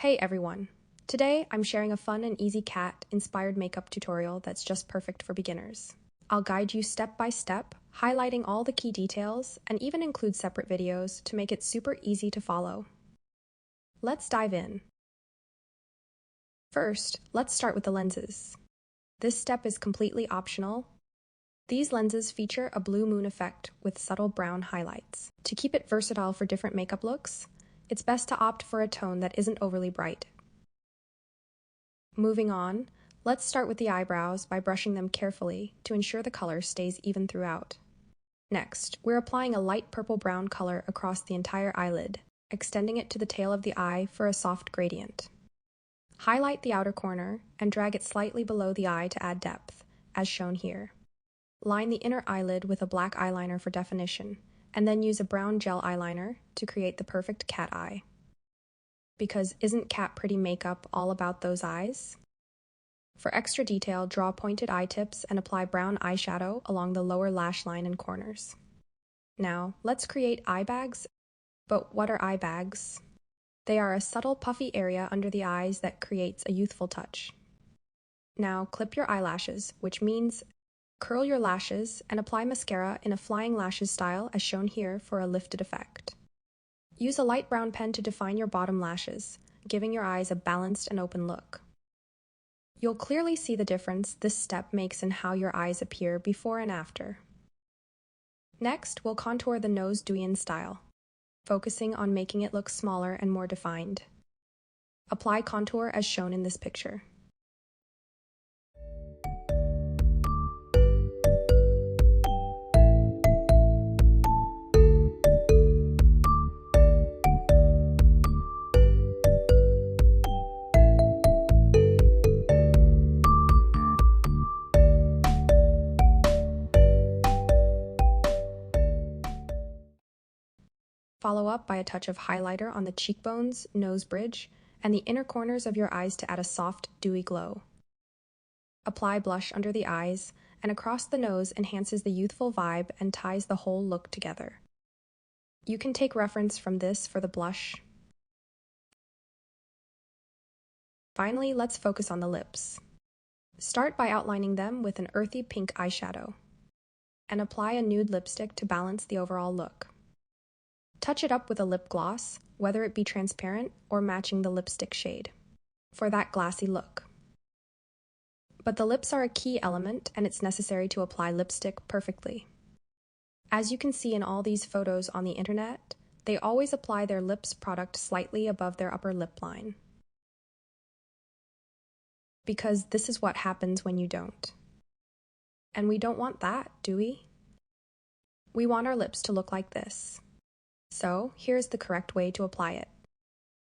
Hey everyone! Today I'm sharing a fun and easy cat-inspired makeup tutorial that's just perfect for beginners. I'll guide you step by step, highlighting all the key details, and even include separate videos to make it super easy to follow. Let's dive in. First, let's start with the lenses. This step is completely optional. These lenses feature a blue moon effect with subtle brown highlights. To keep it versatile for different makeup looks, it's best to opt for a tone that isn't overly bright. Moving on, let's start with the eyebrows by brushing them carefully to ensure the color stays even throughout. Next, we're applying a light purple-brown color across the entire eyelid, extending it to the tail of the eye for a soft gradient. Highlight the outer corner and drag it slightly below the eye to add depth, as shown here. Line the inner eyelid with a black eyeliner for definition, and then use a brown gel eyeliner to create the perfect cat eye. Because isn't cat pretty makeup all about those eyes? For extra detail, draw pointed eye tips and apply brown eyeshadow along the lower lash line and corners. Now, let's create eye bags. But what are eye bags? They are a subtle puffy area under the eyes that creates a youthful touch. Now, clip your eyelashes, which means curl your lashes and apply mascara in a flying lashes style as shown here for a lifted effect. Use a light brown pen to define your bottom lashes, giving your eyes a balanced and open look. You'll clearly see the difference this step makes in how your eyes appear before and after. Next, we'll contour the nose Douyin style, focusing on making it look smaller and more defined. Apply contour as shown in this picture. Follow up by a touch of highlighter on the cheekbones, nose bridge, and the inner corners of your eyes to add a soft, dewy glow. Apply blush under the eyes, and across the nose enhances the youthful vibe and ties the whole look together. You can take reference from this for the blush. Finally, let's focus on the lips. Start by outlining them with an earthy pink eyeshadow, and apply a nude lipstick to balance the overall look. Touch it up with a lip gloss, whether it be transparent or matching the lipstick shade, for that glassy look. But the lips are a key element, and it's necessary to apply lipstick perfectly. As you can see in all these photos on the internet, they always apply their lips product slightly above their upper lip line. Because this is what happens when you don't. And we don't want that, do we? We want our lips to look like this. So, here's the correct way to apply it.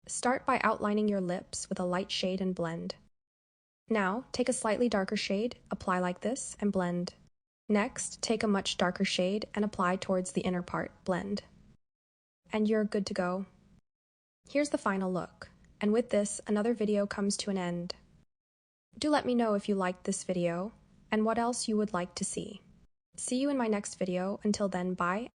Start by outlining your lips with a light shade and blend. Now, take a slightly darker shade, apply like this, and blend. Next, take a much darker shade and apply towards the inner part, blend. And you're good to go. Here's the final look, and with this, another video comes to an end. Do let me know if you liked this video, and what else you would like to see. See you in my next video. Until then, bye.